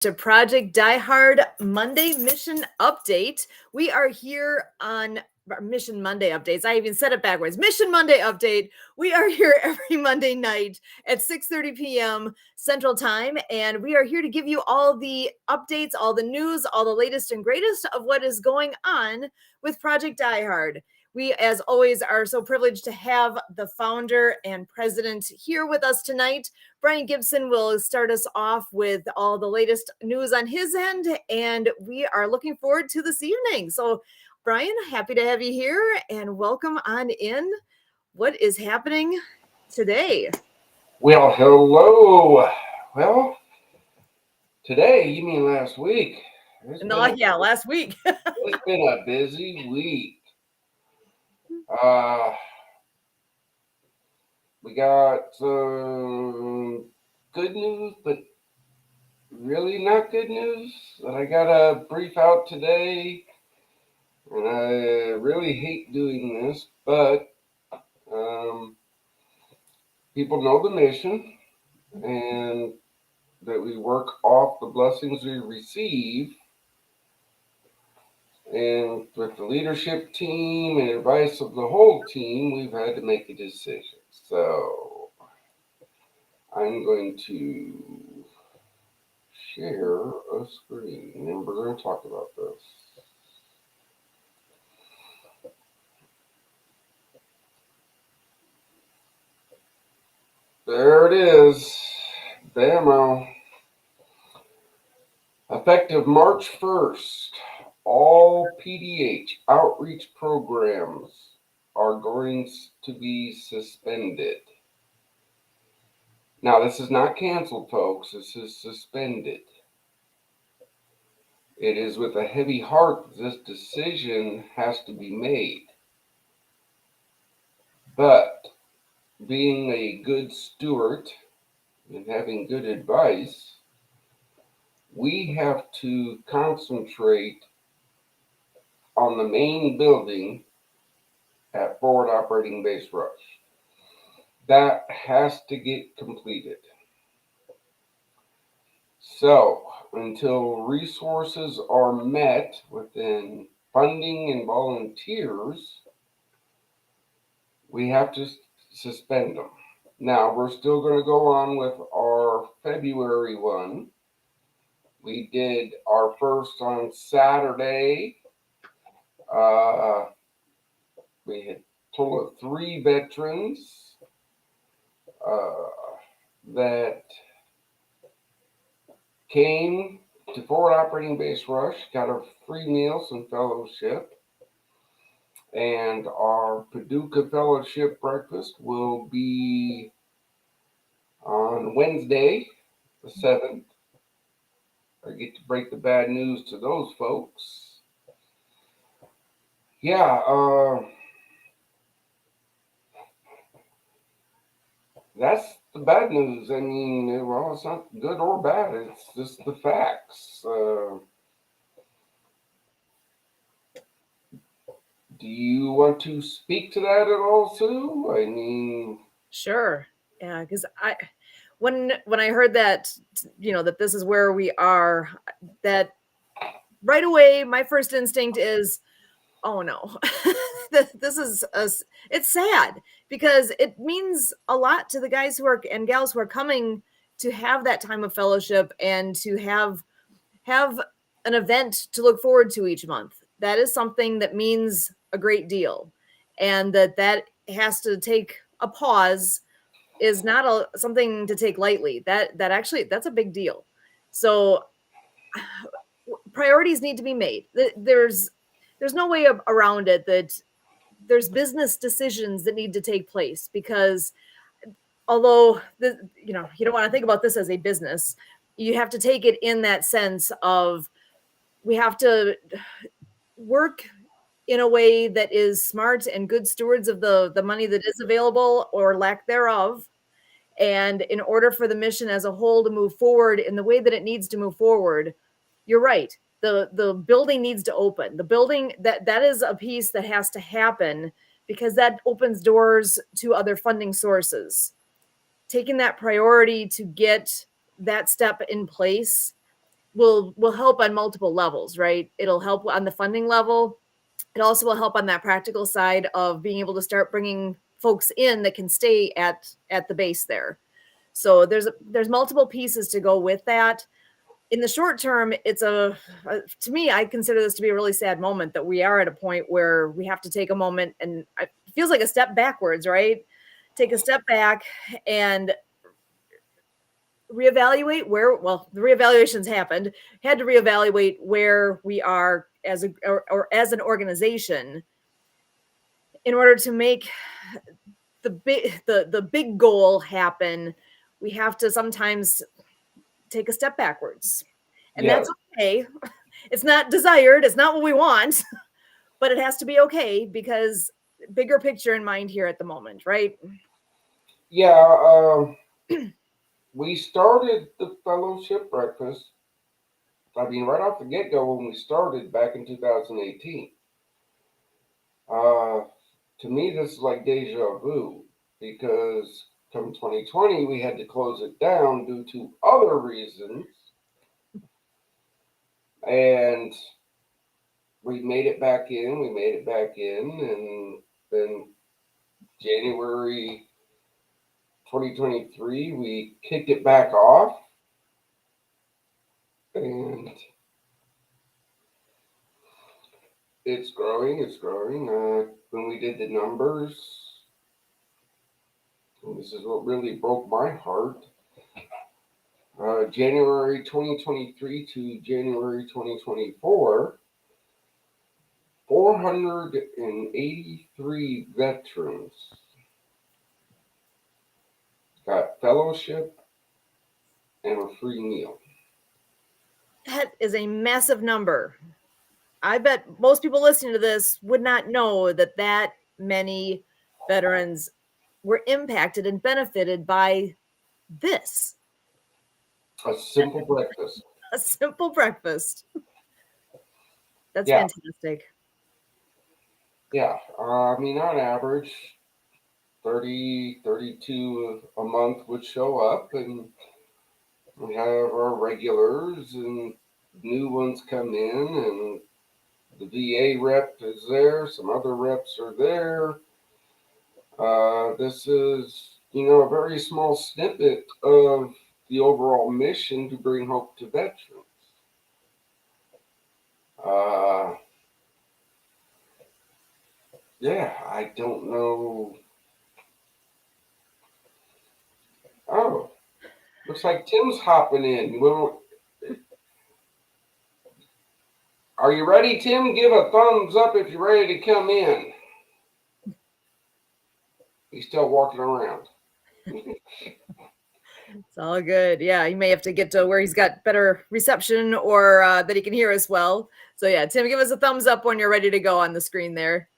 to Project Die Hard Monday Mission Update. We are here on Mission Monday Updates. I even said it backwards. Mission Monday Update. We are here every Monday night at 6:30 p.m. Central Time, and we are here to give you all the updates, all the news, all the latest and greatest of what is going on with Project Die Hard. We, as always, are so privileged to have the founder and president here with us tonight. Brian Gibson will start us off with all the latest news on his end, and we are looking forward to this evening. So, Brian, happy to have you here, and welcome on in. What is happening today? Well, hello. Well, today, you mean last week? Last week. It's been a busy week. Uh, we got some good news, but really not good news that I got to brief out today. And I really hate doing this, but people know the mission and that we work off the blessings we receive. And with the leadership team and advice of the whole team, we've had to make a decision. So I'm going to share a screen and we're going to talk about this. There it is. Bam. Effective March 1st, all PDH outreach programs are going to be suspended. Now, this is not canceled, folks. This is suspended. It is with a heavy heart this decision has to be made. But being a good steward and having good advice, we have to concentrate on the main building at Forward Operating Base Rush. That has to get completed. So, until resources are met within funding and volunteers, we have to suspend them. Now, we're still going to go on with our February one. We did our first on Saturday. We had a total of 3 veterans that came to Forward Operating Base Rush, got a free meal, some fellowship, and our Paducah Fellowship breakfast will be on Wednesday, the 7th. I get to break the bad news to those folks. Yeah, that's the bad news. I mean, well, it's not good or bad. It's just the facts. Do you want to speak to that at all, Sue? I mean, Sure. Yeah, because when I heard that, that this is where we are, that right away, my first instinct is, oh no, this is it's sad because it means a lot to the guys and gals who are coming to have that time of fellowship and to have an event to look forward to each month. That is something that means a great deal, and that has to take a pause is not something to take lightly. That's a big deal. So priorities need to be made. There's no way around it that there's business decisions that need to take place, because although you don't want to think about this as a business, you have to take it in that sense of we have to work in a way that is smart and good stewards of the money that is available or lack thereof. And in order for the mission as a whole to move forward in the way that it needs to move forward, you're right. The building needs to open. The building, that is a piece that has to happen, because that opens doors to other funding sources. Taking that priority to get that step in place will help on multiple levels, right? It'll help on the funding level. It also will help on that practical side of being able to start bringing folks in that can stay at the base there. So there's multiple pieces to go with that. In the short term, it's to me, I consider this to be a really sad moment that we are at a point where we have to take a moment, and it feels like a step backwards, right? Take a step back and reevaluate the reevaluations happened, had to reevaluate where we are as or as an organization in order to make the big goal happen. We have to sometimes take a step backwards, and Yeah, that's okay. It's not desired, it's not what we want, but it has to be okay because bigger picture in mind here at the moment, right? yeah. We started the fellowship breakfast. I mean, right off the get go when we started back in 2018. Uh, to me, this is like deja vu because come 2020, we had to close it down due to other reasons. And we made it back in, and then January 2023, we kicked it back off. And it's growing, it's growing. When we did the numbers, and this is what really broke my heart. January 2023 to January 2024, 483 veterans got fellowship and a free meal. That is a massive number. I bet most people listening to this would not know that many veterans were impacted and benefited by this. A simple breakfast. A simple breakfast. That's Yeah, fantastic. yeah. I mean, on average, 30, 32 a month would show up, and we have our regulars and new ones come in, and the VA rep is there, some other reps are there. This is, a very small snippet of the overall mission to bring hope to veterans. Uh, yeah, I don't know. Oh, looks like Tim's hopping in. Well, are you ready, Tim? Give a thumbs up if you're ready to come in. He's still walking around. It's all good. Yeah, he may have to get to where he's got better reception or that he can hear us well. So yeah, Tim, give us a thumbs up when you're ready to go on the screen there.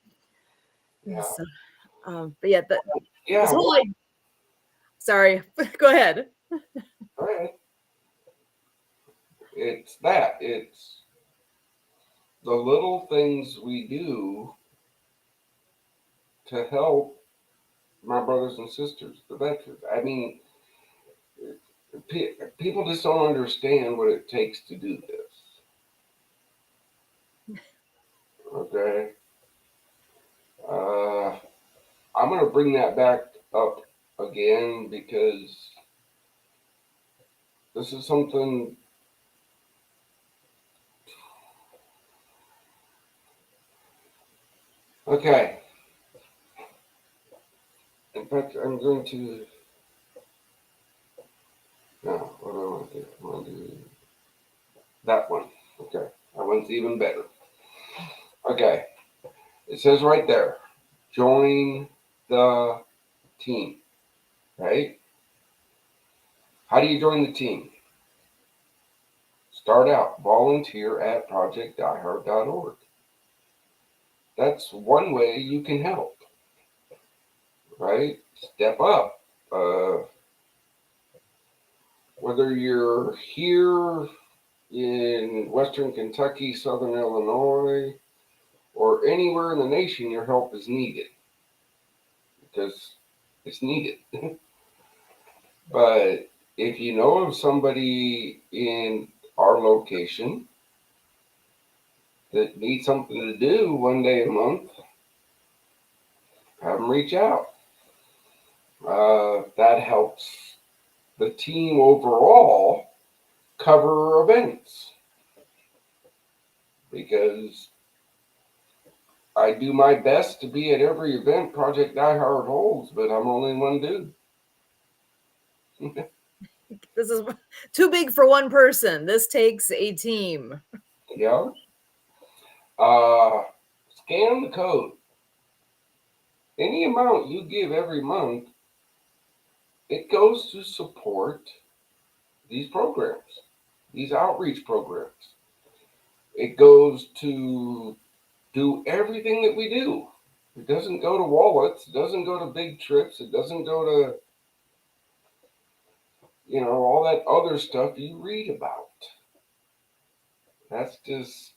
Yeah. So, but yeah, this Yeah, whole well, sorry, go ahead. all right. It's that. It's the little things we do to help my brothers and sisters, the veterans. I mean, people just don't understand what it takes to do this. Okay. Uh, I'm going to bring that back up again because this is something. Okay. In fact, I'm going to. No, what do I want to do? I want to do that one. Okay. That one's even better. Okay. It says right there, join the team, right? How do you join the team? Start out, volunteer at projectdiehard.org. That's one way you can help, right? Step up. Whether you're here in Western Kentucky, Southern Illinois, or anywhere in the nation, your help is needed because it's needed. But if you know of somebody in our location that need something to do one day a month, have them reach out. That helps the team overall cover events because I do my best to be at every event Project Die Hard holds, but I'm only one dude. This is too big for one person. This takes a team. Yeah. Scan the code. Any amount you give every month, it goes to support these programs, these outreach programs. It goes to do everything that we do. It doesn't go to wallets. It doesn't go to big trips. It doesn't go to, all that other stuff you read about. That's just,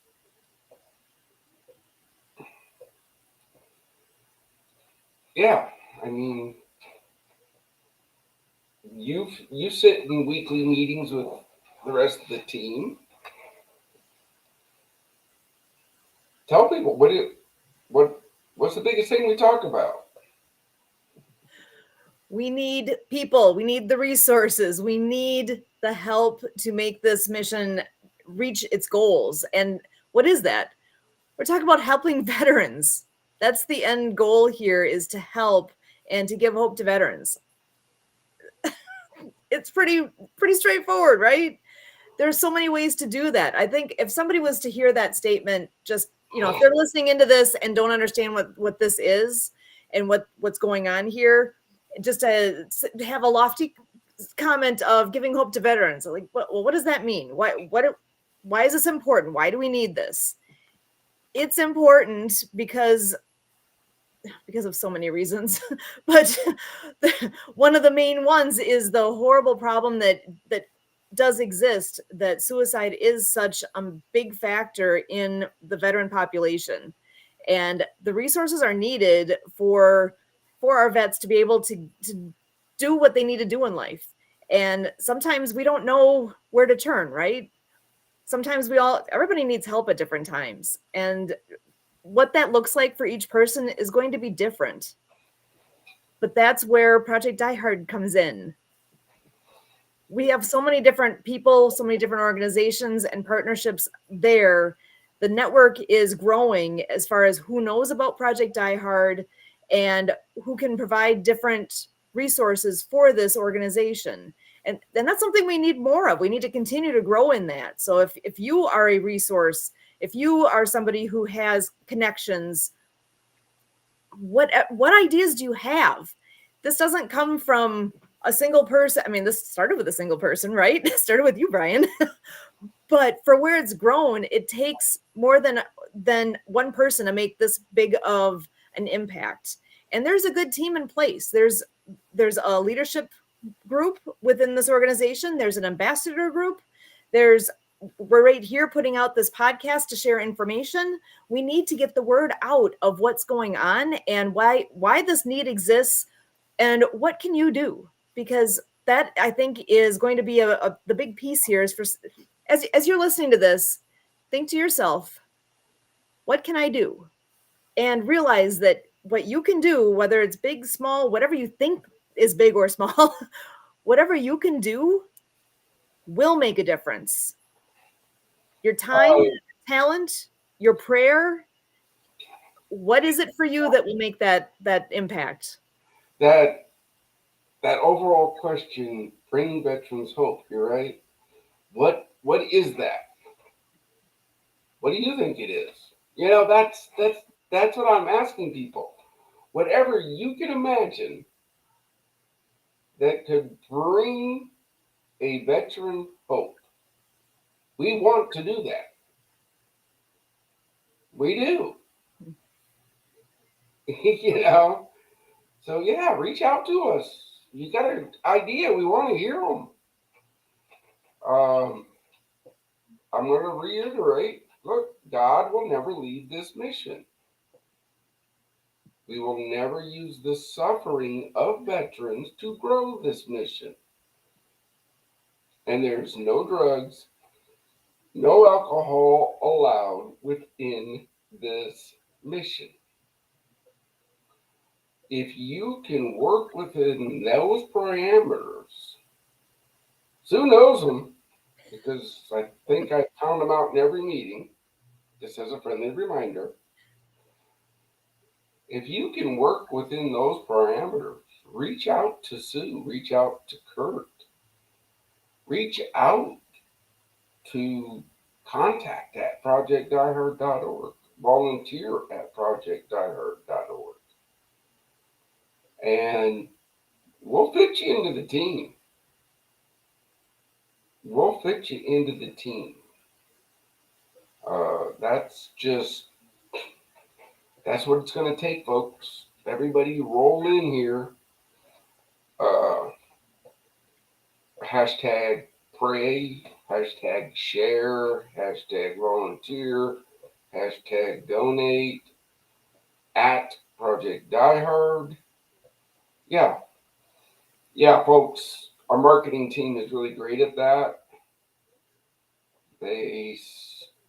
yeah. I mean, you sit in weekly meetings with the rest of the team. Tell people what's the biggest thing we talk about. We need people. We need the resources. We need the help to make this mission reach its goals. And what is that? We're talking about helping veterans. That's the end goal here, is to help and to give hope to veterans. It's pretty straightforward, right? There's so many ways to do that. I think if somebody was to hear that statement, just, if they're listening into this and don't understand what this is and what's going on here, just to have a lofty comment of giving hope to veterans, like, what does that mean? Why is this important? Why do we need this? It's important because of so many reasons, but one of the main ones is the horrible problem that does exist, that suicide is such a big factor in the veteran population, and the resources are needed for our vets to be able to do what they need to do in life. And sometimes we don't know where to turn, right? Sometimes everybody needs help at different times, and what that looks like for each person is going to be different. But that's where Project Die Hard comes in. We have so many different people, so many different organizations and partnerships there. The network is growing as far as who knows about Project Die Hard and who can provide different resources for this organization. And that's something we need more of. We need to continue to grow in that. So if you are a resource, if you are somebody who has connections, what ideas do you have? This doesn't come from a single person. I mean, this started with a single person, right? It started with you, Brian. But for where it's grown, it takes more than one person to make this big of an impact. And there's a good team in place. There's a leadership group within this organization. There's an ambassador group. We're right here putting out this podcast to share information. We need to get the word out of what's going on and why this need exists and what can you do? Because that, I think, is going to be the big piece here, is for, as you're listening to this, think to yourself, what can I do? And realize that what you can do, whether it's big, small, whatever you think is big or small, whatever you can do will make a difference. Your time, talent, your prayer, what is it for you that will make that impact? That overall question, bringing veterans hope. You're right. What is that? What do you think it is? That's what I'm asking people. Whatever you can imagine that could bring a veteran hope. We want to do that. We do. So yeah, reach out to us. You got an idea? We want to hear them. I'm going to reiterate. Look, God will never leave this mission. We will never use the suffering of veterans to grow this mission. And there's no drugs, No alcohol allowed within this mission. If you can work within those parameters, Sue knows them because I think I count them out in every meeting, just as a friendly reminder. If you can work within those parameters, reach out to Sue, reach out to Kurt, reach out to contact at projectdiehard.org, volunteer at projectdiehard.org, and we'll fit you into the team. We'll fit you into the team. That's just, that's what it's going to take, folks. Everybody roll in here. Uh, hashtag pray, hashtag share, hashtag volunteer, hashtag donate at Project Diehard. Yeah, yeah, folks. Our marketing team is really great at that. They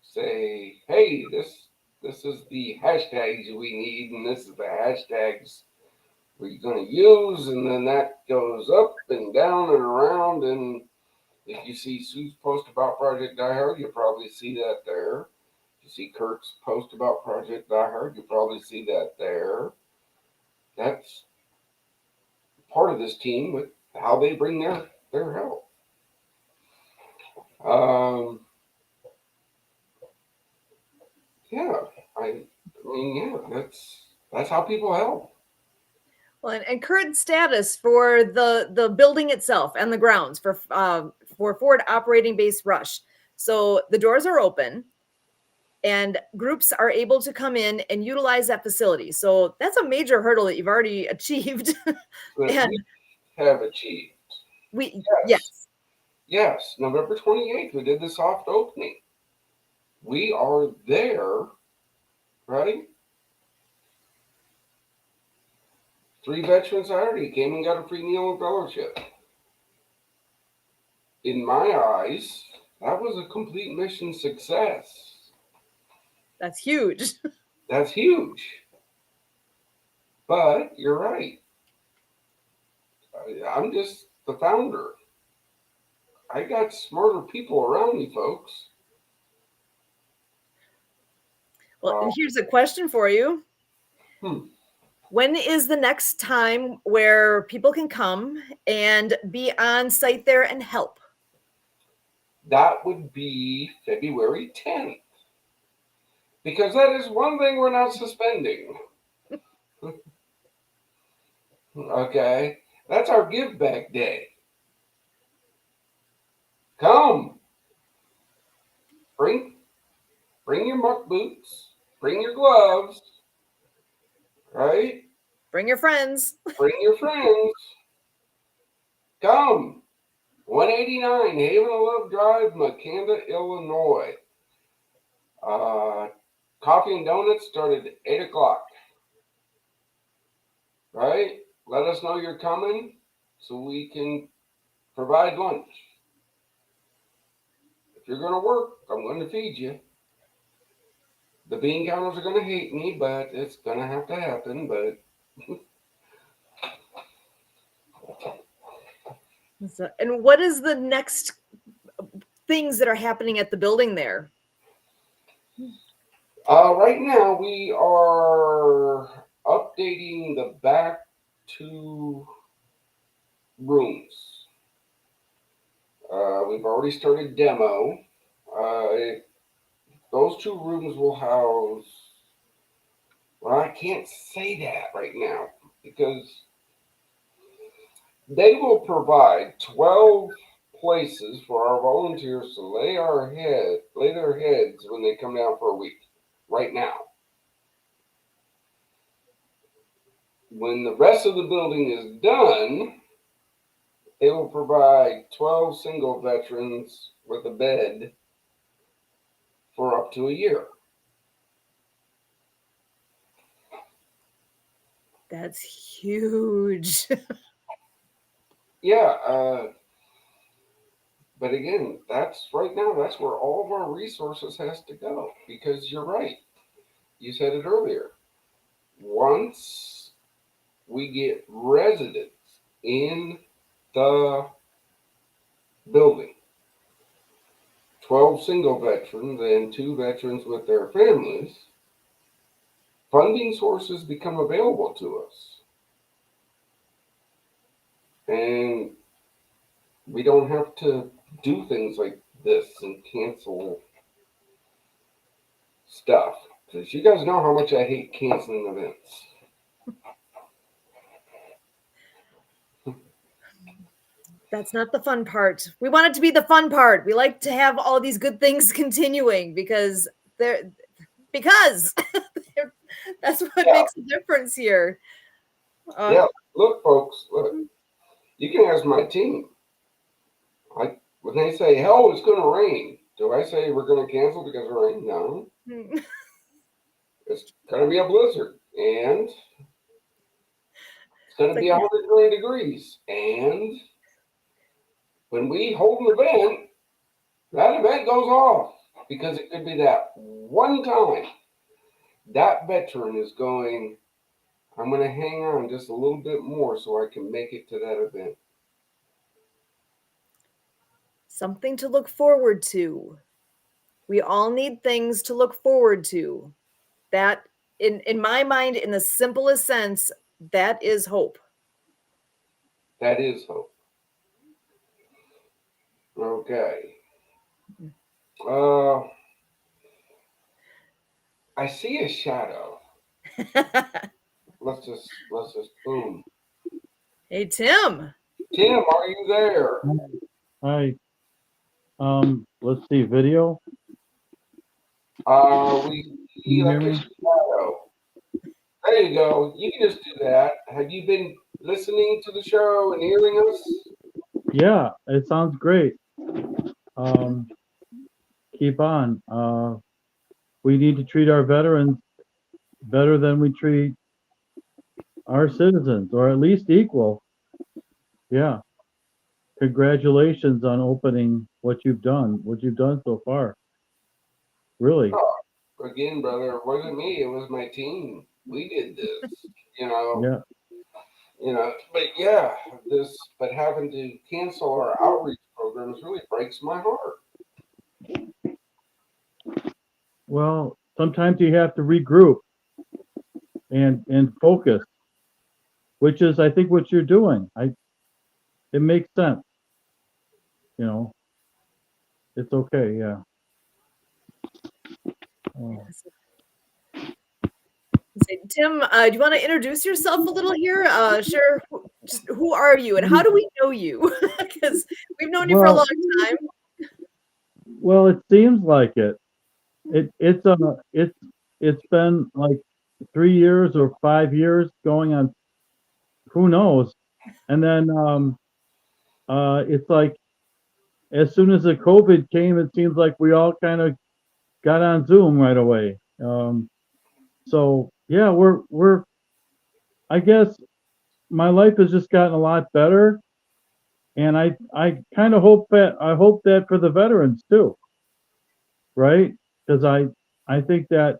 say, "Hey, this is the hashtags we need, and this is the hashtags we're going to use," and then that goes up and down and around. And if you see Sue's post about Project Die Hard, you'll probably see that there. If you see Kurt's post about Project Die Hard, you'll probably see that there. That's part of this team with how they bring their help. Um, yeah, I mean, yeah, that's how people help. Well, and current status for the building itself and the grounds for forward operating base Rush. So the doors are open, and groups are able to come in and utilize that facility. So that's a major hurdle that you've already achieved. That And we have achieved. Yes, yes, yes. November 28th, we did the soft opening. We are there, right? 3 veterans already came and got a free meal and fellowship. In my eyes, that was a complete mission success. that's huge. That's huge. But you're right. I'm just the founder. I got smarter people around me, folks. Well, Uh, and here's a question for you. hmm, When is the next time where people can come and be on site there and help? that would be February 10th. Because that is one thing we're not suspending. Okay? That's our give back day. Come. Bring bring your muck boots. Bring your gloves. Right? Bring your friends. Bring your friends. Come. 189 Haven of Love Drive, Makanda, Illinois. Uh, coffee and donuts start at 8 o'clock. Right? Let us know you're coming so we can provide lunch. If you're going to work, I'm going to feed you. The bean counters are going to hate me, but it's going to have to happen. But And what is the next things that are happening at the building there? right now we are updating the back 2 rooms. We've already started demo. Those 2 rooms will house. Well, I can't say that right now because they will provide 12 places for our volunteers to lay their heads when they come down for a week. Right now, when the rest of the building is done, they will provide 12 single veterans with a bed for up to a year. That's huge. Yeah, but again, that's right now, that's where all of our resources has to go because you're right. You said it earlier. Once we get residents in the building, 12 single veterans and 2 veterans with their families, funding sources become available to us. And we don't have to do things like this and cancel stuff. Because you guys know how much I hate canceling events. That's not the fun part. We want it to be the fun part. We like to have all these good things continuing because because that's what Yeah, makes a difference here. yeah. Look, folks, look. You can ask my team. When they say, hell, it's going to rain, do I say we're going to cancel because of rain? No. It's going to be a blizzard. And it's going to It's be like, 120 degrees. And when we hold an event, that event goes off because it could be that one time that veteran is going, I'm going to hang on just a little bit more so I can make it to that event. something to look forward to. We all need things to look forward to. That in my mind, in the simplest sense, that is hope. That is hope. Okay. Uh, I see a shadow. Let's just boom. Hey Tim. Tim, are you there? Hi. Let's see, video. We Can see you hear like a me? shadow. There you go. You can just do that. Have you been listening to the show and hearing us? Yeah, it sounds great. Um, keep on. We need to treat our veterans better than we treat our citizens, or at least equal. Yeah. Congratulations on opening what you've done so far. Really. Oh, again, brother, it wasn't me. It was my team. We did this. You know, Yeah. But yeah, but having to cancel our outreach programs really breaks my heart. Well, sometimes you have to regroup and focus, which is I think what you're doing. It makes sense, you know. It's okay, yeah. Oh. Tim, do you want to introduce yourself a little here? Share just who are you and how do we know you? Because we've known you for a long Well, time. it seems like it. It's been like 3 years or 5 years going on. Who knows? And then it's like as soon as the COVID came, it seems like we all kind of got on Zoom right away. So yeah, we're. I guess my life has just gotten a lot better, and I kind of hope that for the veterans too, right? Because I think that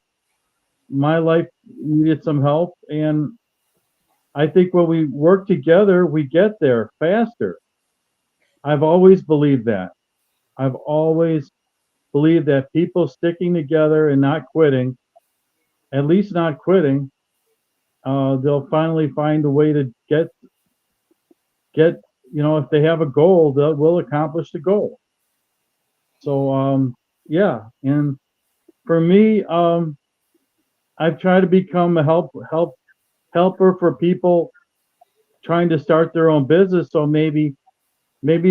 my life needed some help, and I think when we work together, we get there faster. I've always believed that. I've always believed that people sticking together and not quitting, at least not quitting, they'll finally find a way to get. If they have a goal, they will accomplish the goal. So yeah, and for me, I've tried to become a helper for people trying to start their own business. So maybe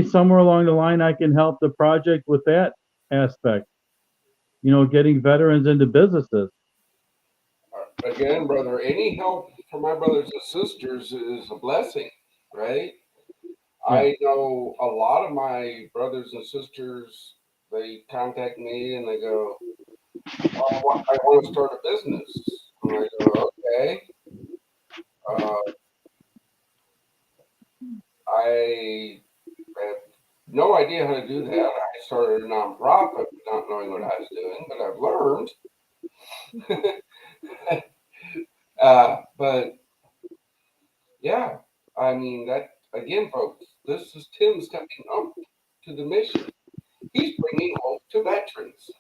somewhere along the line I can help the project with that aspect. Getting veterans into businesses. Again, brother, any help from my brothers and sisters is a blessing, right? Yeah. I know a lot of my brothers and sisters, they contact me and they go, I want to start a business. And I go, okay. Uh, I have no idea how to do that. I started a nonprofit not knowing what I was doing, but I've learned. But yeah, I mean, that again, folks, this is Tim stepping up to the mission. He's bringing hope to veterans.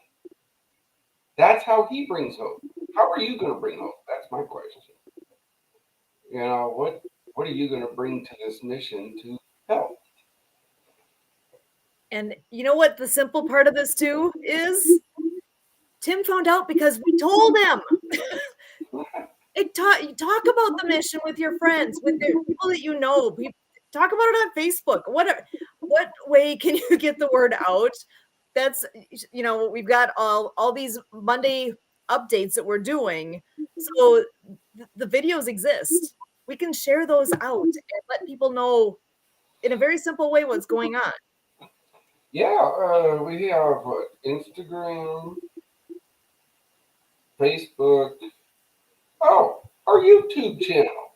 That's how he brings hope. How are you going to bring hope? That's my question. You know, what are you going to bring to this mission to help? And you know what the simple part of this too is? Tim found out because we told him. You talk about the mission with your friends, with the people that you know. Talk about it on Facebook. What way can you get the word out? That's we've got all these Monday updates that we're doing. So the videos exist. We can share those out and let people know in a very simple way what's going on. Yeah, we have Instagram, Facebook. Oh, our YouTube channel,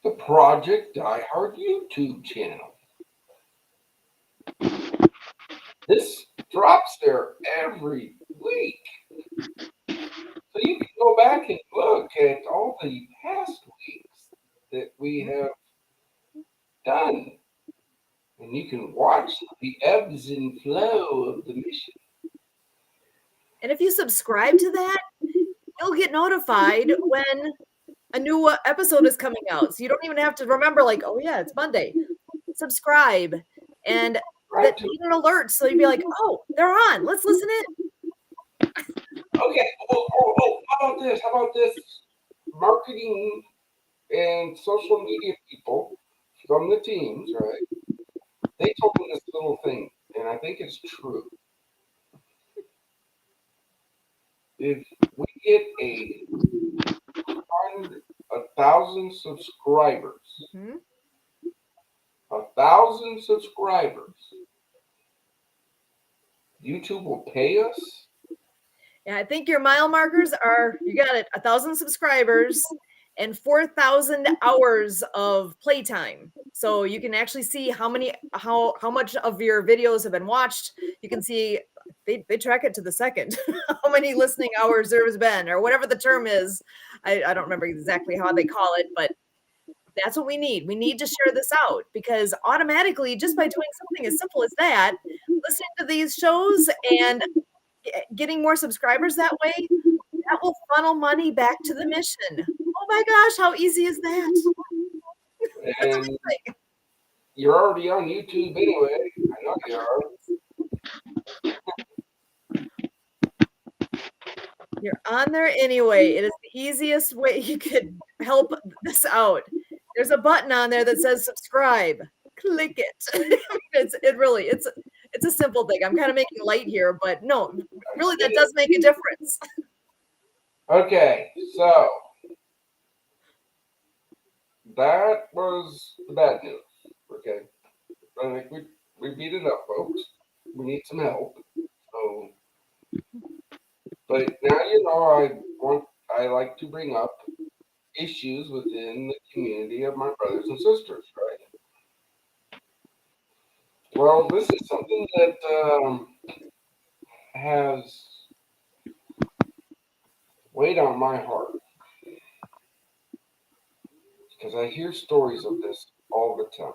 the Project Die Hard YouTube channel. This drops there every week. So you can go back and look at all the past weeks that we have done. And you can watch the ebbs and flow of the mission. And if you subscribe to that, you'll get notified when a new episode is coming out. So you don't even have to remember, like, oh yeah, it's Monday. Subscribe and that you get an alert. So you'd be like, oh, they're on. Let's listen in. Okay. How about this? How about this? Marketing and social media people from the teams, right? They told me this little thing, and I think it's true. If we get 1,000 subscribers, Mm-hmm. 1,000 subscribers, YouTube will pay us. Yeah, I think your mile markers are, you got it, 1,000 subscribers and 4,000 hours of playtime. So you can actually see how much of your videos have been watched. You can see they track it to the second, how many listening hours there has been, or whatever the term is. I don't remember exactly how they call it, but that's what we need. We need to share this out because automatically, just by doing something as simple as that, listening to these shows and getting more subscribers that way, that will funnel money back to the mission. Oh my gosh, how easy is that? And you're already on YouTube anyway. I know you are. You're on there anyway. It is the easiest way you could help this out. There's a button on there that says subscribe. Click it. It's a simple thing. I'm kind of making light here, but no, really that does make a difference. Okay, so that was the bad news. Okay, I think we beat it up, folks. We need some help. So, but now you know I like to bring up issues within the community of my brothers and sisters, right? Well, this is something that has weighed on my heart because I hear stories of this all the time.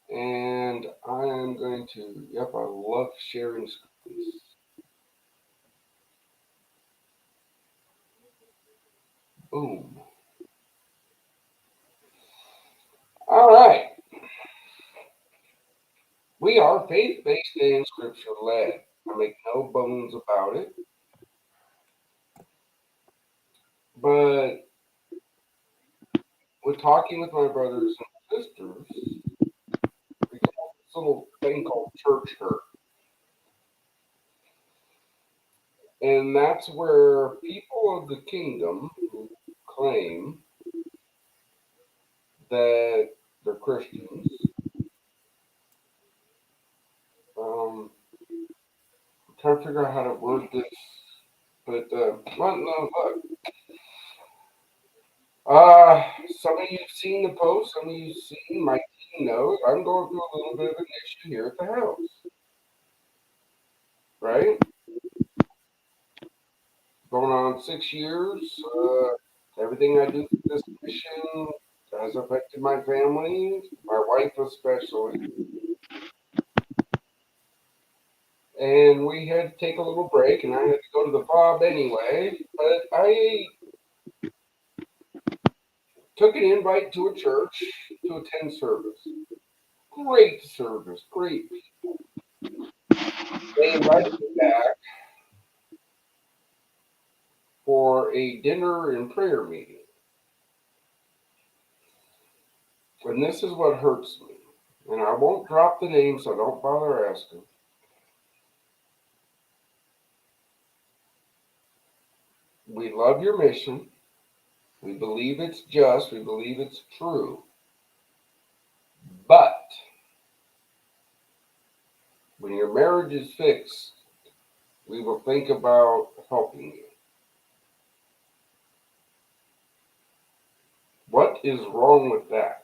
And I am going to, yep, I love sharing screens. Boom. All right. We are faith-based and scripture-led. I make no bones about it. But with talking with my brothers and sisters, we got this little thing called church hurt. And that's where people of the kingdom who claim that they're Christians, I'm trying to figure out how to word this, but well, no, look. some of you have seen the post, some of you have seen, my team knows, I'm going through a little bit of an issue here at the house. Right? Going on 6 years. Everything I do for this mission has affected my family, my wife especially. And we had to take a little break, and I had to go to the fob anyway. But I took an invite to a church to attend service. Great service, great people. They invited me back for a dinner and prayer meeting. And this is what hurts me. And I won't drop the name, so don't bother asking. We love your mission. We believe it's just. We believe it's true. But when your marriage is fixed, we will think about helping you. What is wrong with that?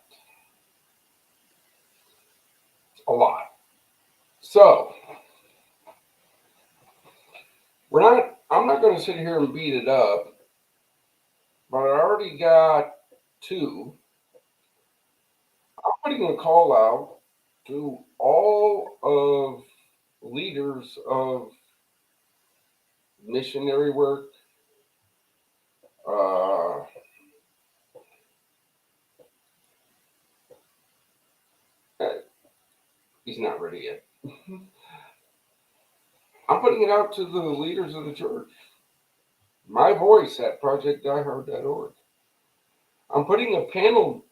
A lot. So, I'm not going to sit here and beat it up, but I already got 2. I'm putting a call out to all of leaders of missionary work, he's not ready yet. I'm putting it out to the leaders of the church. My voice at projectdiehard.org. I'm putting a panel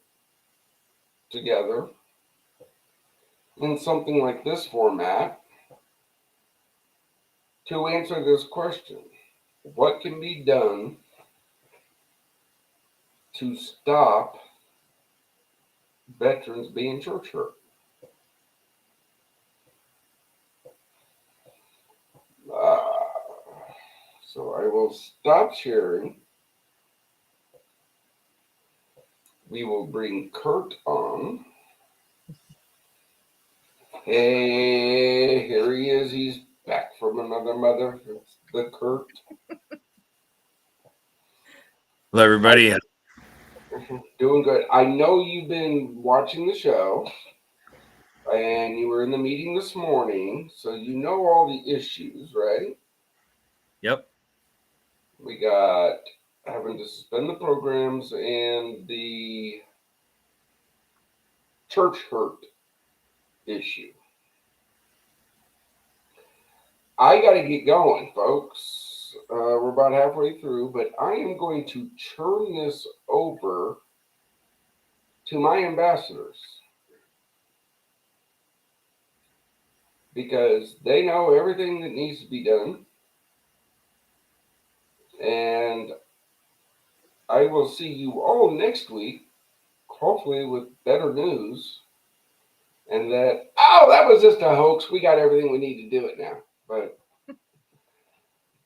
together in something like this format to answer this question. What can be done to stop veterans being church hurt? So I will stop sharing. We will bring Kurt on. Hey, here he is. He's back from another mother. It's the Kurt. Hello, everybody. Doing good. I know you've been watching the show, and you were in the meeting this morning, so you know all the issues, right? Yep. We got having to suspend the programs and the church hurt issue. I got to get going, folks. We're about halfway through, but I am going to turn this over to my ambassadors because they know everything that needs to be done. And I will see you all next week, hopefully with better news. And that was just a hoax. We got everything we need to do it now. But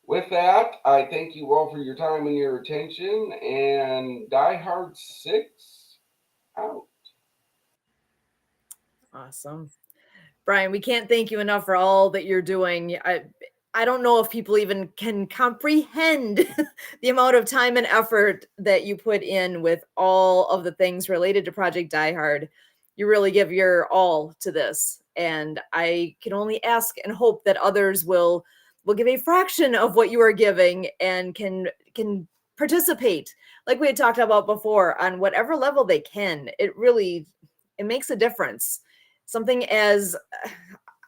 with that, I thank you all for your time and your attention. And Die Hard 6 out. Awesome. Brian, we can't thank you enough for all that you're doing. I don't know if people even can comprehend the amount of time and effort that you put in with all of the things related to Project Die Hard. You really give your all to this. And I can only ask and hope that others will give a fraction of what you are giving and can participate, like we had talked about before, on whatever level they can. It makes a difference. Something as,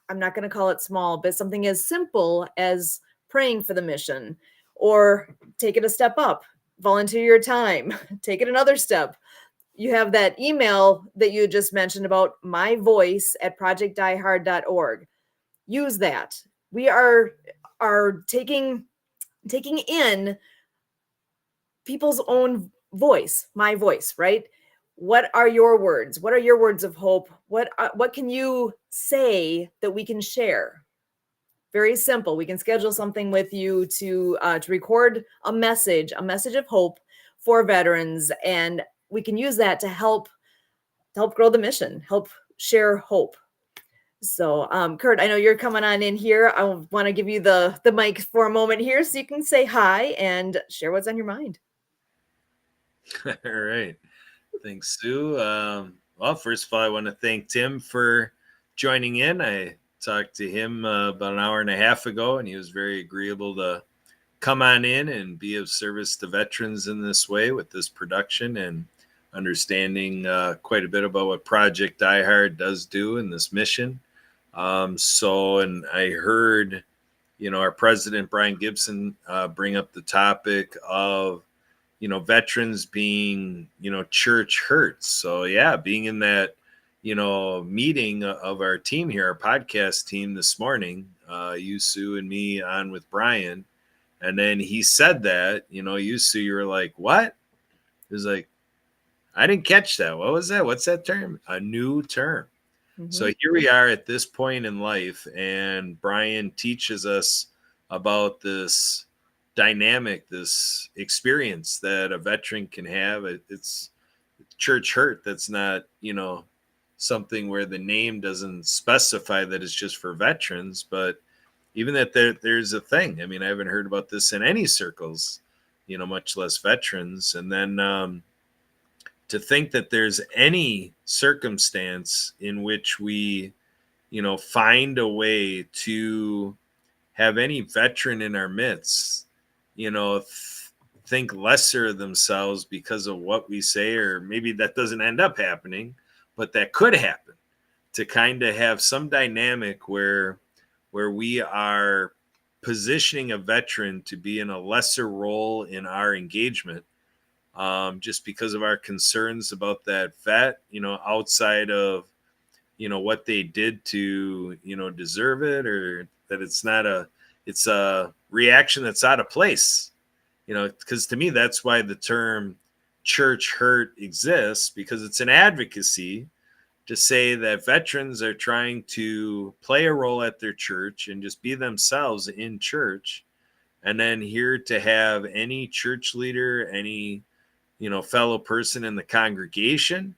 I'm not going to call it small, but something as simple as praying for the mission, or take it a step up, volunteer your time, take it another step. You have that email that you just mentioned about my voice at projectdiehard.org. Use that. We are taking in people's own voice, my voice, right? What are your words? What are your words of hope? What can you say that we can share? Very simple. We can schedule something with you to record a message of hope for veterans. And we can use that to help grow the mission, help share hope. So, Kurt, I know you're coming on in here. I want to give you the mic for a moment here so you can say hi and share what's on your mind. All right. Thanks, Sue. Well, first of all, I want to thank Tim for joining in. I talked to him about an hour and a half ago, and he was very agreeable to come on in and be of service to veterans in this way with this production and understanding quite a bit about what Project Die Hard does do in this mission. And I heard, our president, Brian Gibson, bring up the topic of, veterans being, church hurts. So yeah, being in that, meeting of our team here, our podcast team this morning, you, Sue, and me on with Brian. And then he said that, you, Sue, you were like, what? It was like, I didn't catch that. What was that? What's that term? A new term. Mm-hmm. So here we are at this point in life, and Brian teaches us about this dynamic, this experience that a veteran can have. It's church hurt. That's not, something where the name doesn't specify that it's just for veterans, but even that there's a thing. I mean, I haven't heard about this in any circles, much less veterans. And then to think that there's any circumstance in which we, find a way to have any veteran in our midst, think lesser of themselves because of what we say, or maybe that doesn't end up happening, but that could happen, to kind of have some dynamic where we are positioning a veteran to be in a lesser role in our engagement, just because of our concerns about that vet, outside of, what they did to, deserve it, or that it's a reaction that's out of place, because to me, that's why the term church hurt exists, because it's an advocacy to say that veterans are trying to play a role at their church and just be themselves in church. And then here to have any church leader, any, fellow person in the congregation,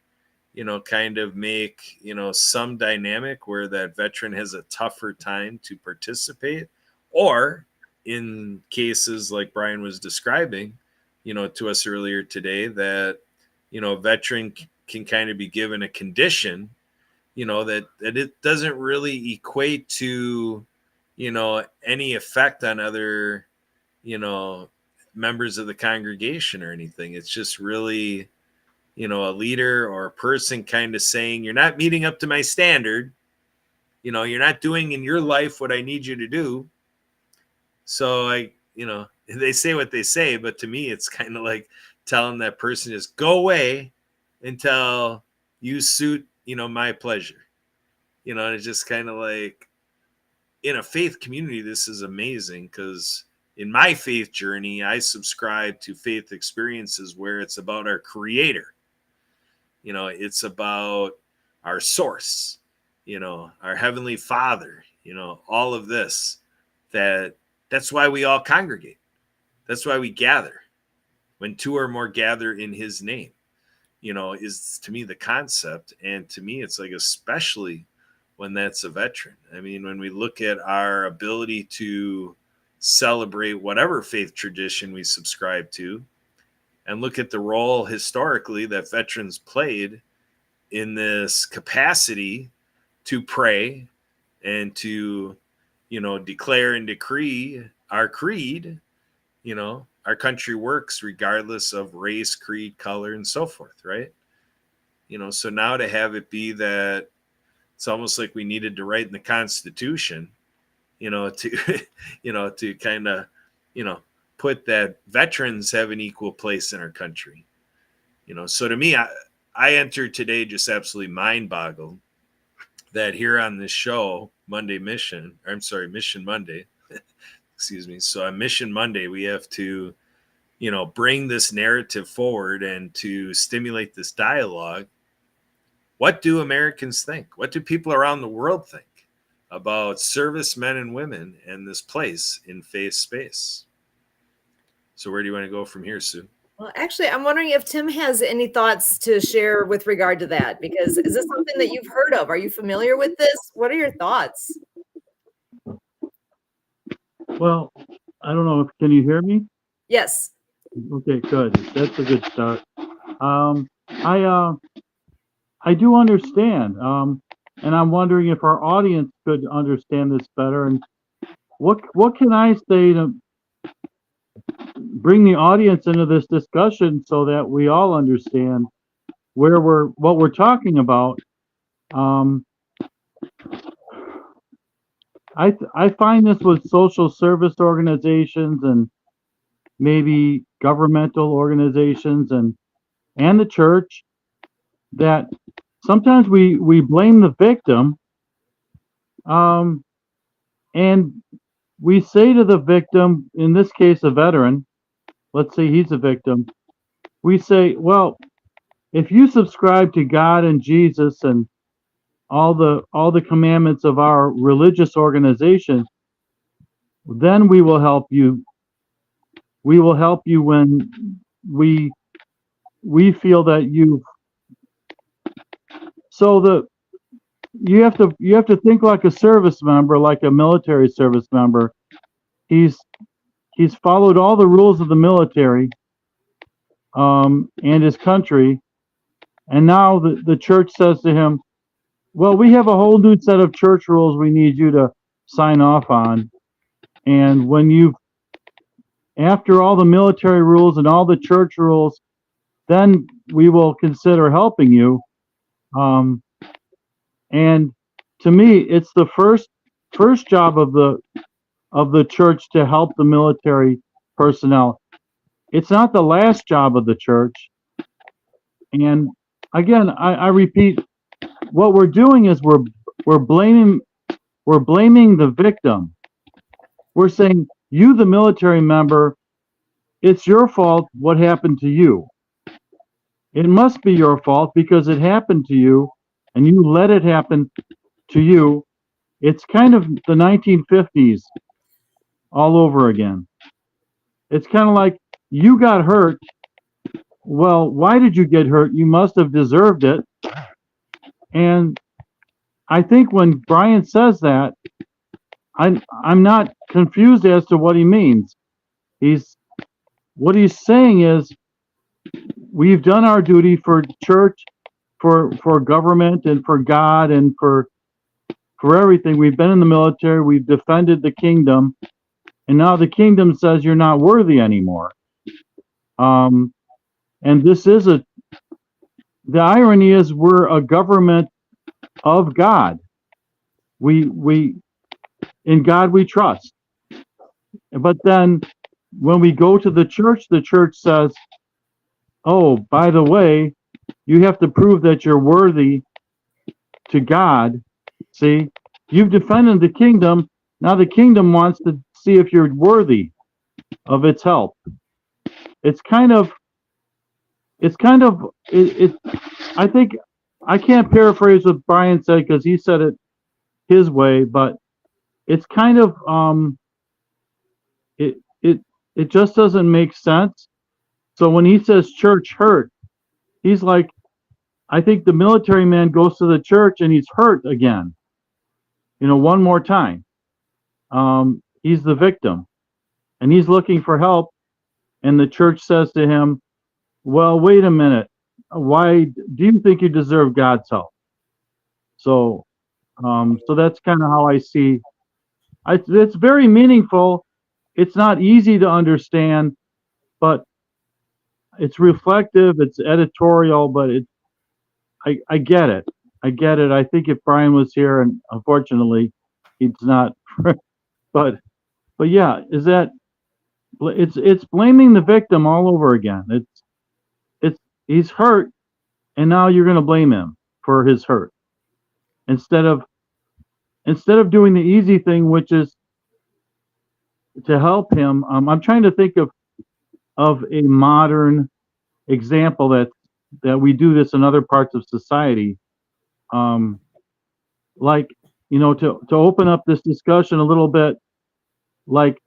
kind of make, some dynamic where that veteran has a tougher time to participate, or in cases like Brian was describing, to us earlier today, that, a veteran can kind of be given a condition, that it doesn't really equate to, any effect on other, members of the congregation or anything. It's just really, a leader or a person kind of saying, you're not meeting up to my standard. You're not doing in your life what I need you to do. So they say what they say, but to me, it's kind of like telling that person, just go away until you suit, my pleasure. And it's just kind of like, in a faith community, this is amazing, because in my faith journey, I subscribe to faith experiences where it's about our creator. It's about our source, our heavenly Father, all of this. That's why we all congregate. That's why we gather. When two or more gather in his name, is to me the concept. And to me, it's like, especially when that's a veteran. I mean, when we look at our ability to celebrate whatever faith tradition we subscribe to, and look at the role historically that veterans played in this capacity to pray and to, declare and decree our creed, our country works regardless of race, creed, color, and so forth, right? So now to have it be that it's almost like we needed to write in the Constitution, to, to kind of, put that veterans have an equal place in our country. So to me, I entered today just absolutely mind-boggled that here on this show, Mission Monday, excuse me. So on Mission Monday, we have to, bring this narrative forward and to stimulate this dialogue. What do Americans think? What do people around the world think about servicemen and women and this place in faith space? So where do you want to go from here, Sue? Well, actually, I'm wondering if Tim has any thoughts to share with regard to that, because is this something that you've heard of? Are you familiar with this? What are your thoughts? Well, I don't know if can you hear me? Yes. Okay, good. That's a good start. I do understand, and I'm wondering if our audience could understand this better. And what can I say to bring the audience into this discussion so that we all understand what we're talking about? Um, I find this with social service organizations and maybe governmental organizations and the church that sometimes we blame the victim, um, and we say to the victim, in this case a veteran, let's say he's a victim, we say, well, if you subscribe to God and Jesus and all the commandments of our religious organization, then we will help you when we we feel that you so the you have to think like a service member, like a military service member. He's he's followed all the rules of the military, and his country, and now the church says to him, well, we have a whole new set of church rules we need you to sign off on, and when you after all the military rules and all the church rules, then we will consider helping you. um, and to me it's the first job of the church to help the military personnel. It's not the last job of the church. And again, I repeat, what we're doing is we're blaming the victim. We're saying, you, the military member, it's your fault what happened to you. It must be your fault because it happened to you and you let it happen to you. It's kind of the 1950s all over again. It's kind of like you got hurt. Well, why did you get hurt? You must have deserved it. And I think when Brian says that, I'm not confused as to what he means. What he's saying is we've done our duty for church, for government, and for God, and for everything. We've been in the military. We've defended the kingdom, and now the kingdom says you're not worthy anymore. And the irony is we're a government of God. We in God we trust. But then when we go to the church says, oh, by the way, you have to prove that you're worthy to God. See, you've defended the kingdom. Now the kingdom wants to see if you're worthy of its help. It's kind of, I think, I can't paraphrase what Brian said because he said it his way, but it's kind of, it, it, it just doesn't make sense. So when he says church hurt, he's like, I think the military man goes to the church and he's hurt again, one more time. He's the victim and he's looking for help. And the church says to him, well, wait a minute. Why do you think you deserve God's help? So, so that's kind of how I see. It's very meaningful. It's not easy to understand, but it's reflective. It's editorial, but I get it. I get it. I think if Brian was here, and unfortunately, he's not. but yeah, it's blaming the victim all over again. He's hurt, and now you're going to blame him for his hurt instead of doing the easy thing, which is to help him. I'm trying to think of a modern example that we do this in other parts of society. Like, to open up this discussion a little bit, like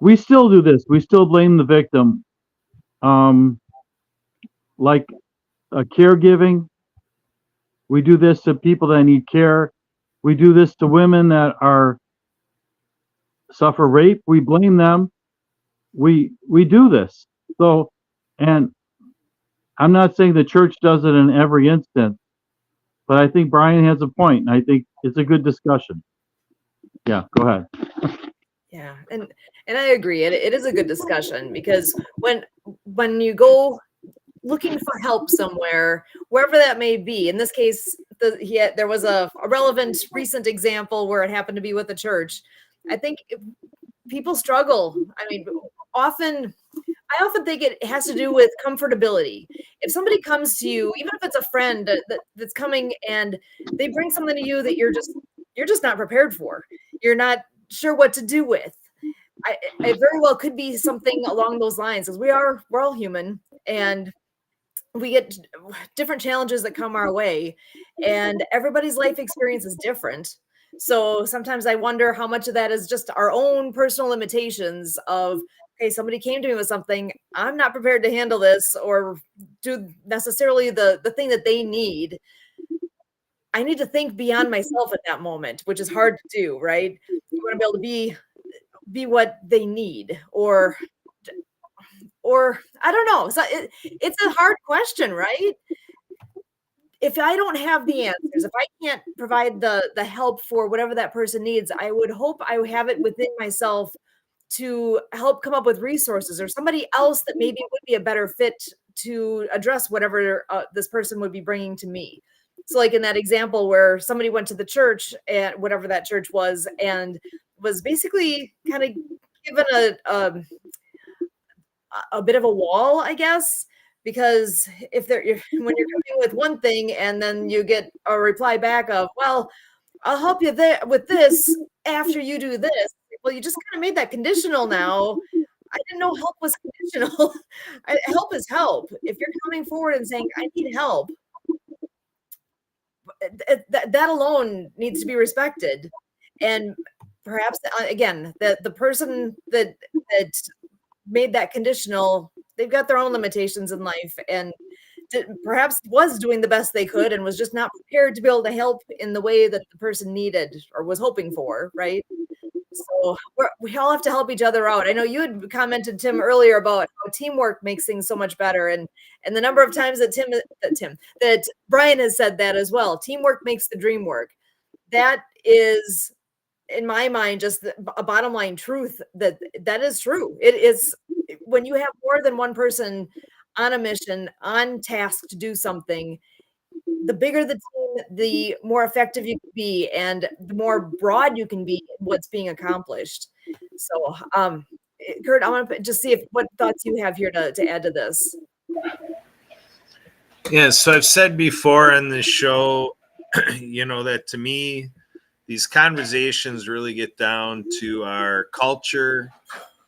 we still do this. We still blame the victim um, like caregiving. We do this to people that need care. We do this to women that are suffer rape. We blame them. We do this. So, and I'm not saying the church does it in every instance, but I think Brian has a point, and I think it's a good discussion. Yeah, go ahead. Yeah, and I agree. It is a good discussion because when you go looking for help somewhere, wherever that may be. In this case, there was a relevant recent example where it happened to be with the church. I think people struggle. I mean, I often think it has to do with comfortability. If somebody comes to you, even if it's a friend that's coming and they bring something to you that you're just not prepared for, you're not sure what to do with. It very well could be something along those lines, because we're all human, and we get different challenges that come our way, and everybody's life experience is different. So sometimes I wonder how much of that is just our own personal limitations of, hey, somebody came to me with something, I'm not prepared to handle this or do necessarily the thing that they need. I need to think beyond myself at that moment, which is hard to do, right? You want to be able to be what they need, or I don't know. So it's a hard question, right? If I don't have the answers, if I can't provide the help for whatever that person needs, I would hope I have it within myself to help come up with resources or somebody else that maybe would be a better fit to address whatever this person would be bringing to me. So, like in that example where somebody went to the church, and whatever that church was, and was basically kind of given a bit of a wall, I guess, because when you're coming with one thing and then you get a reply back of, well, I'll help you there with this after you do this. Well, you just kind of made that conditional now. I didn't know help was conditional. Help is help. If you're coming forward and saying, I need help, that alone needs to be respected. And perhaps, again, the person that made that conditional, they've got their own limitations in life, and perhaps was doing the best they could and was just not prepared to be able to help in the way that the person needed or was hoping for, right? So we all have to help each other out. I know you had commented, Tim, earlier about how teamwork makes things so much better, and the number of times that Brian has said that as well. Teamwork makes the dream work. That is, in my mind, just a bottom line truth that is true. It is, when you have more than one person on a mission, on task to do something, the bigger the team, the more effective you can be, and the more broad you can be in what's being accomplished. So, Kurt, I want to just see what thoughts you have here to add to this. Yeah, so I've said before on this show, that to me, these conversations really get down to our culture,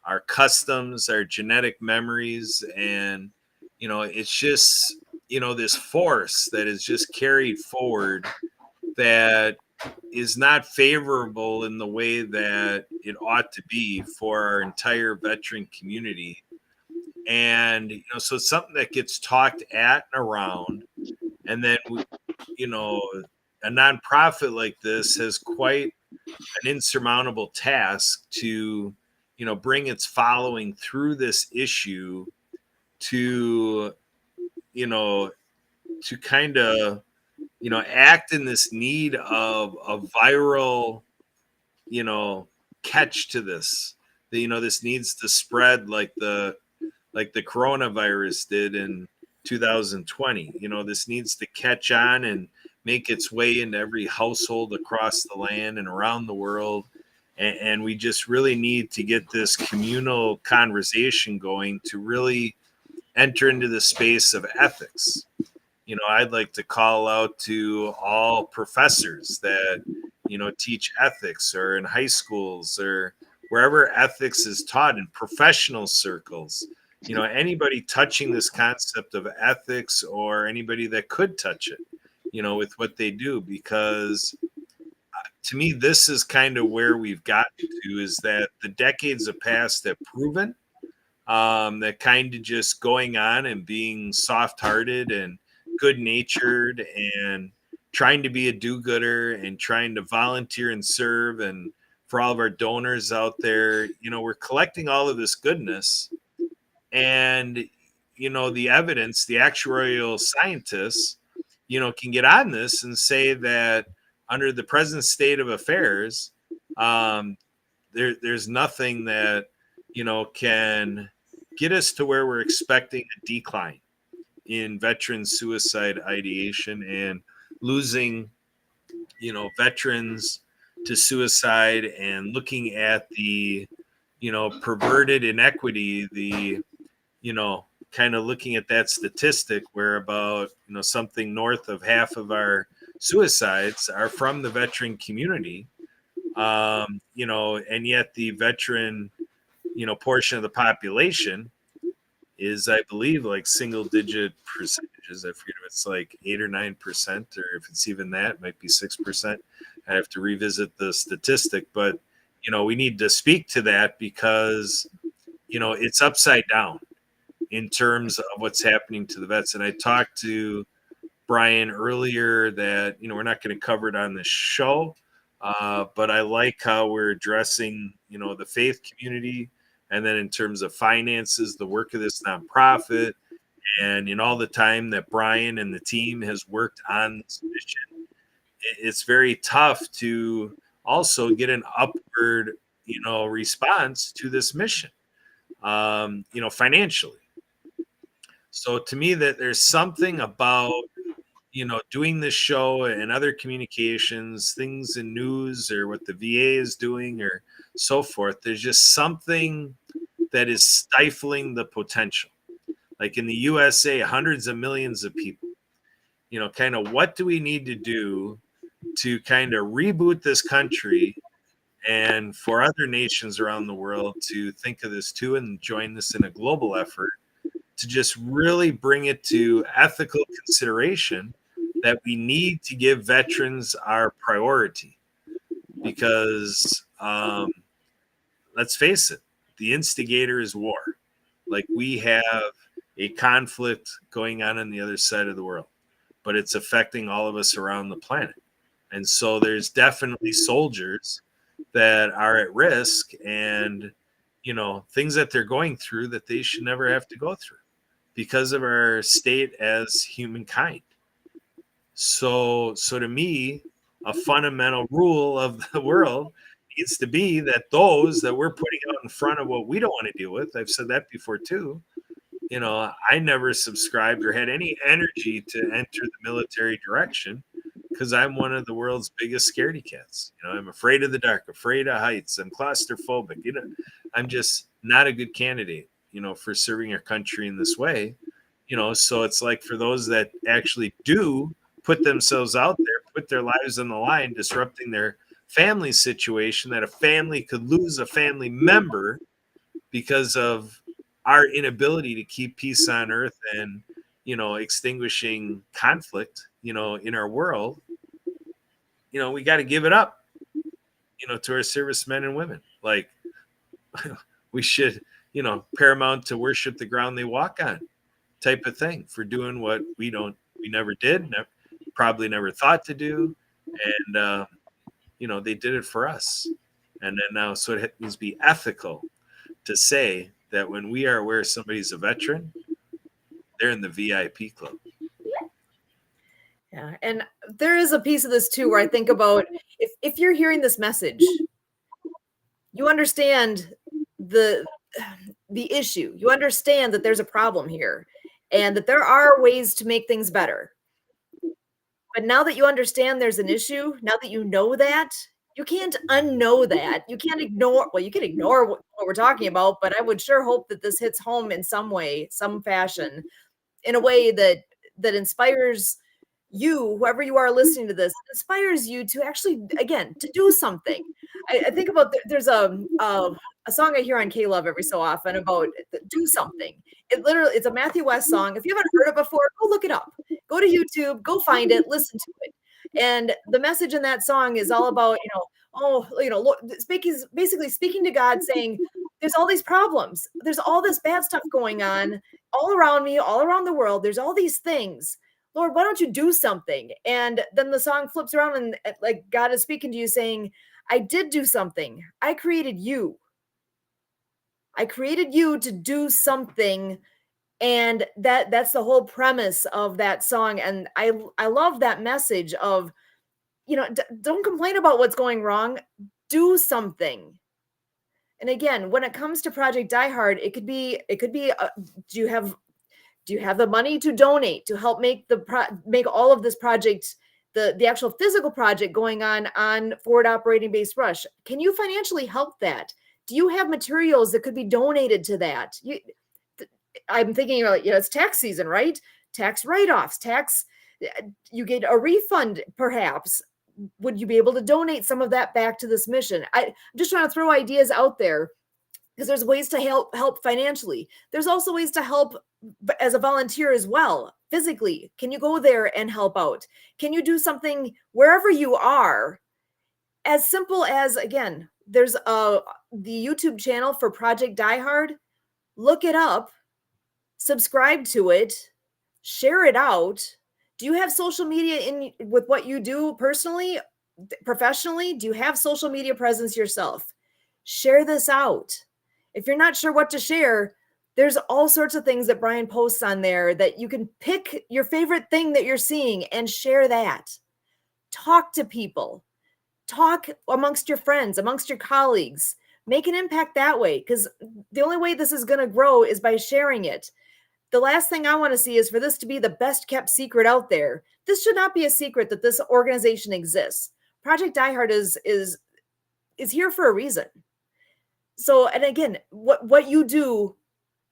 our customs, our genetic memories, and it's just this force that is just carried forward that is not favorable in the way that it ought to be for our entire veteran community. And so it's something that gets talked at and around, and then a nonprofit like this has quite an insurmountable task to bring its following through this issue to to kind of act in this need of a viral catch to this. This needs to spread like the coronavirus did in 2020. This needs to catch on and make its way into every household across the land and around the world. And we just really need to get this communal conversation going to really enter into the space of ethics. I'd like to call out to all professors that, teach ethics, or in high schools or wherever ethics is taught, in professional circles. Anybody touching this concept of ethics, or anybody that could touch it, with what they do, because to me, this is kind of where we've gotten to, is that the decades of past have proven that kind of just going on and being soft-hearted and good-natured and trying to be a do-gooder and trying to volunteer and serve. And for all of our donors out there, we're collecting all of this goodness. And, the evidence, the actuarial scientists, can get on this and say that under the present state of affairs, there's nothing that, can get us to where we're expecting a decline in veteran suicide ideation and losing, veterans to suicide, and looking at the, perverted inequity, the, kind of looking at that statistic where about, something north of half of our suicides are from the veteran community. And yet the veteran, portion of the population is, I believe, like single digit percentages. I forget if it's like 8 or 9%, or if it's even that, it might be 6%. I have to revisit the statistic, but we need to speak to that because it's upside down in terms of what's happening to the vets. And I talked to Brian earlier that we're not going to cover it on this show, but I like how we're addressing the faith community, and then in terms of finances, the work of this nonprofit, and in all the time that Brian and the team has worked on this mission. It's very tough to also get an upward response to this mission, financially. So to me, that there's something about doing this show and other communications, things in news or what the VA is doing or so forth. There's just something that is stifling the potential. Like in the USA, hundreds of millions of people, kind of what do we need to do to kind of reboot this country, and for other nations around the world to think of this too and join this in a global effort to just really bring it to ethical consideration that we need to give veterans our priority. Because let's face it, the instigator is war. Like, we have a conflict going on the other side of the world, but it's affecting all of us around the planet. And so there's definitely soldiers that are at risk, and things that they're going through that they should never have to go through because of our state as humankind. So to me, a fundamental rule of the world needs to be that those that we're putting out in front of what we don't want to deal with, I've said that before too, I never subscribed or had any energy to enter the military direction because I'm one of the world's biggest scaredy cats. I'm afraid of the dark, afraid of heights. I'm claustrophobic. I'm just not a good candidate, for serving our country in this way. So it's like, for those that actually do put themselves out there, put their lives on the line, disrupting their family situation, that a family could lose a family member because of our inability to keep peace on earth and, extinguishing conflict, in our world, we got to give it up, to our servicemen and women. Like, we should, paramount to worship the ground they walk on type of thing, for doing what we never did, probably never thought to do. And, they did it for us. And then now, so it needs to be ethical to say that when we are aware somebody's a veteran, they're in the VIP club. Yeah. And there is a piece of this too, where I think about, if you're hearing this message, you understand the issue, you understand that there's a problem here and that there are ways to make things better. But now that you understand there's an issue, now that you know that, you can't unknow that. You can't ignore, well, you can ignore what we're talking about, but I would sure hope that this hits home in some way, some fashion, in a way that inspires you, whoever you are listening to this, inspires you to actually, again, to do something. I think about, there's a song I hear on K-Love every so often about do something. It's a Matthew West song. If you haven't heard it before, go look it up. Go to YouTube, go find it, listen to it. And the message in that song is all about, Lord, basically speaking to God, saying, there's all these problems. There's all this bad stuff going on all around me, all around the world. There's all these things. Lord, why don't you do something? And then the song flips around and like God is speaking to you saying, I did do something. I created you. I created you to do something. And that's the whole premise of that song. And I love that message of, don't complain about what's going wrong. Do something. And again, when it comes to Project Die Hard, it could be do you have the money to donate to help make make all of this project, the actual physical project going on forward operating base Rush? Can you financially help that? Do you have materials that could be donated to that? I'm thinking, it's tax season, right? Tax write-offs, you get a refund perhaps. Would you be able to donate some of that back to this mission? I'm just trying to throw ideas out there because there's ways to help financially. There's also ways to help as a volunteer as well. Physically, can you go there and help out? Can you do something wherever you are? As simple as, again, there's the YouTube channel for Project Die Hard. Look it up, subscribe to it, share it out. Do you have social media with what you do personally, professionally? Do you have social media presence yourself? Share this out. If you're not sure what to share, there's all sorts of things that Brian posts on there that you can pick your favorite thing that you're seeing and share that. Talk to people. Talk amongst your friends, amongst your colleagues. Make an impact that way, because the only way this is going to grow is by sharing it. The last thing I want to see is for this to be the best kept secret out there. This should not be a secret that this organization exists. Project Die Hard is here for a reason. So, and again, what you do,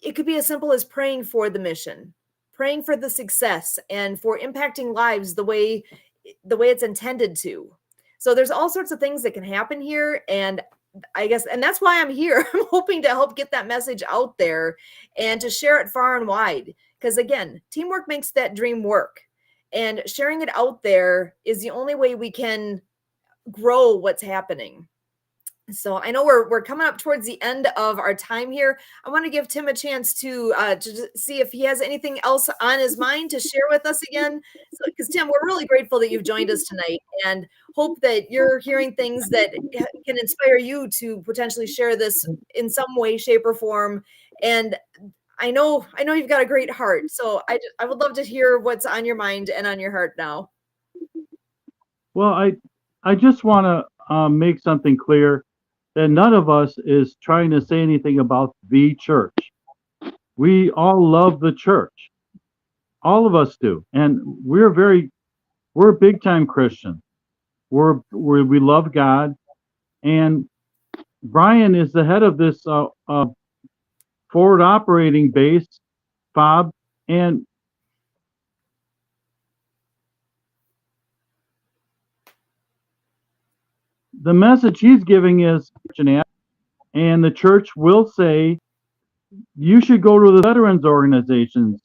it could be as simple as praying for the mission, praying for the success, and for impacting lives the way it's intended to. So there's all sorts of things that can happen here, and I guess, and that's why I'm here. I'm hoping to help get that message out there and to share it far and wide. Because again, teamwork makes that dream work. And sharing it out there is the only way we can grow what's happening. So I know we're coming up towards the end of our time here. I want to give Tim a chance to see if he has anything else on his mind to share with us again. Because Tim, we're really grateful that you've joined us tonight, and hope that you're hearing things that can inspire you to potentially share this in some way, shape, or form. And I know you've got a great heart, so I would love to hear what's on your mind and on your heart now. Well, I just want to make something clear, that none of us is trying to say anything about the church. We all love the church. All of us do. And we're big time Christian. We love God. And Brian is the head of this forward operating base, FOB. And the message he's giving is, and the church will say, you should go to the veterans organizations.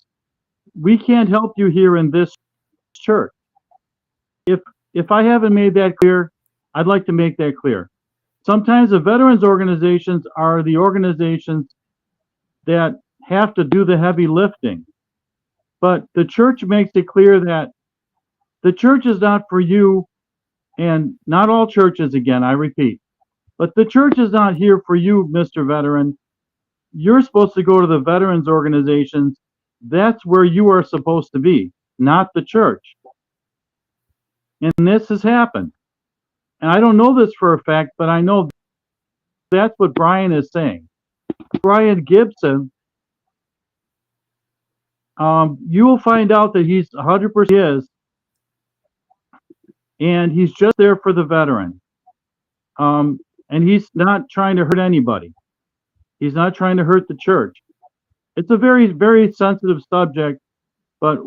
We can't help you here in this church. If I haven't made that clear, I'd like to make that clear. Sometimes the veterans organizations are the organizations that have to do the heavy lifting. But the church makes it clear that the church is not for you, and not all churches, again, I repeat. But the church is not here for you, Mr. Veteran. You're supposed to go to the veterans organizations. That's where you are supposed to be, not the church. And this has happened. And I don't know this for a fact, but I know that's what Brian is saying. Brian Gibson, you will find out that he's 100% is, and he's just there for the veteran. And he's not trying to hurt anybody. He's not trying to hurt the church. It's a very, very sensitive subject, but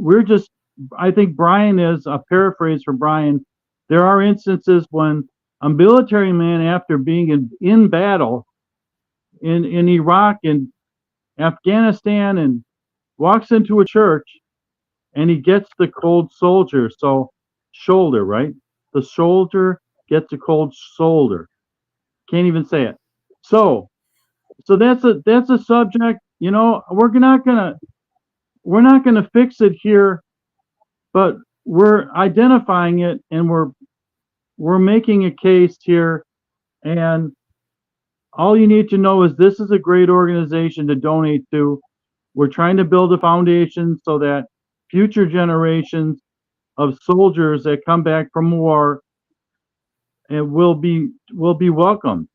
I think Brian is a paraphrase for Brian. There are instances when a military man, after being in battle in Iraq and Afghanistan, and walks into a church and he gets the cold shoulder, right? The soldier gets a cold shoulder. Can't even say it. So so that's a subject. We're not gonna fix it here, but we're identifying it, and we're making a case here. And all you need to know is this is a great organization to donate to. We're trying to build a foundation so that future generations of soldiers that come back from war and will be welcomed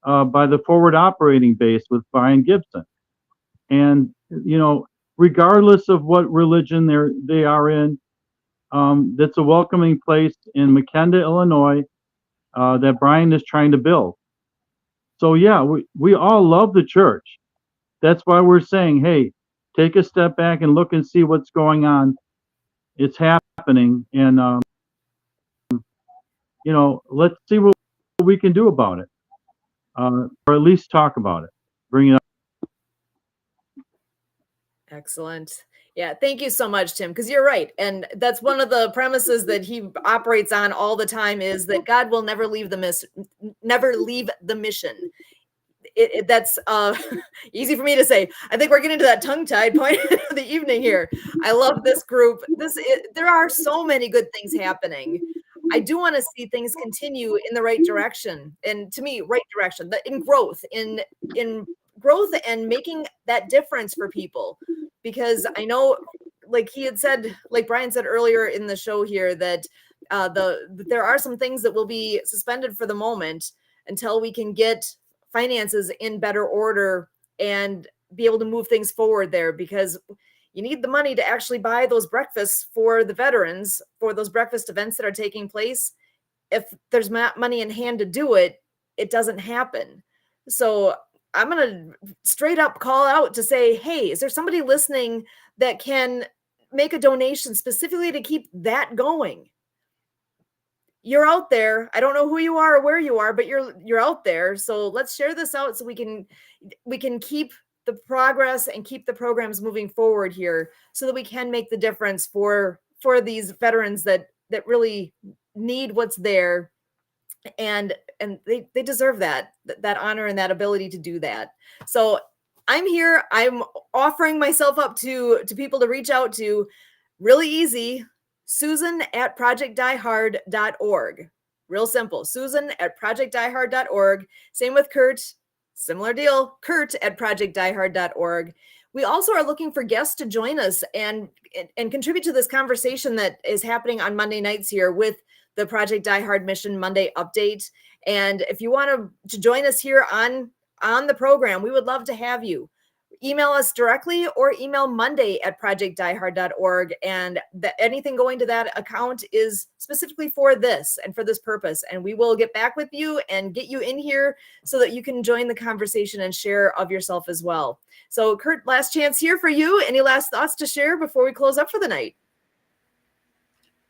by the forward operating base with Brian Gibson. And regardless of what religion they are in, that's a welcoming place in McKenda, Illinois, that Brian is trying to build. So yeah, we all love the church. That's why we're saying, hey, take a step back and look and see what's going on. It's happening, and let's see what we can do about it, or at least talk about it, bring it up. Excellent. Yeah, thank you so much, Tim, because you're right. And that's one of the premises that he operates on all the time, is that God will never leave the mission. That's easy for me to say. I think we're getting to that tongue-tied point of the evening here. I love this group. There are so many good things happening. I do want to see things continue in the right direction, and to me, right direction, in growth, in growth, and making that difference for people. Because I know, like he had said, like Brian said earlier in the show here, that there are some things that will be suspended for the moment until we can get finances in better order and be able to move things forward there, because you need the money to actually buy those breakfasts for the veterans, for those breakfast events that are taking place. If there's not money in hand to do it, it doesn't happen. So I'm going to straight up call out to say, hey, is there somebody listening that can make a donation specifically to keep that going? You're out there. I don't know who you are or where you are, but you're out there. So let's share this out so we can keep the progress and keep the programs moving forward here, so that we can make the difference for these veterans that really need what's there. And they deserve that honor and that ability to do that. So I'm here. I'm offering myself up to people to reach out to. Really easy. Susan@projectdiehard.org. Real simple. Susan@projectdiehard.org. Same with Kurt. Similar deal. Kurt@projectdiehard.org. We also are looking for guests to join us and contribute to this conversation that is happening on Monday nights here with the Project Die Hard Mission Monday update. And if you want to join us here on the program, we would love to have you. Email us directly or email monday@projectdiehard.org. And anything going to that account is specifically for this and for this purpose. And we will get back with you and get you in here so that you can join the conversation and share of yourself as well. So Kurt, last chance here for you. Any last thoughts to share before we close up for the night?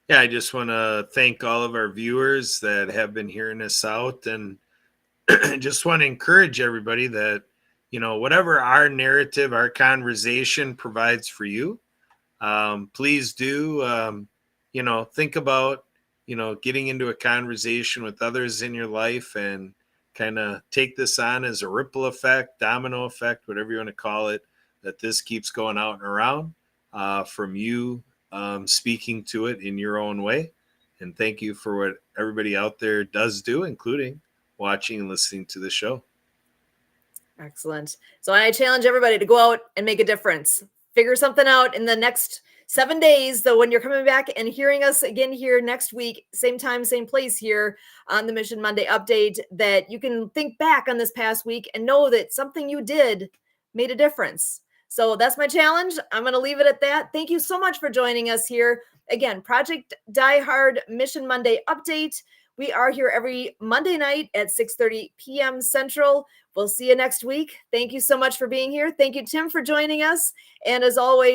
Yeah, I just want to thank all of our viewers that have been hearing us out, and just want to encourage everybody that, whatever our narrative, our conversation provides for you, please do, think about, getting into a conversation with others in your life, and kind of take this on as a ripple effect, domino effect, whatever you want to call it, that this keeps going out and around from you speaking to it in your own way. And thank you for what everybody out there does do, including watching and listening to the show. Excellent. So I challenge everybody to go out and make a difference. Figure something out in the next 7 days, though, when you're coming back and hearing us again here next week, same time, same place here on the Mission Monday update, that you can think back on this past week and know that something you did made a difference. So that's my challenge. I'm going to leave it at that. Thank you so much for joining us here. Again, Project Die Hard Mission Monday update. We are here every Monday night at 6:30 p.m. Central. We'll see you next week. Thank you so much for being here. Thank you, Tim, for joining us. And as always,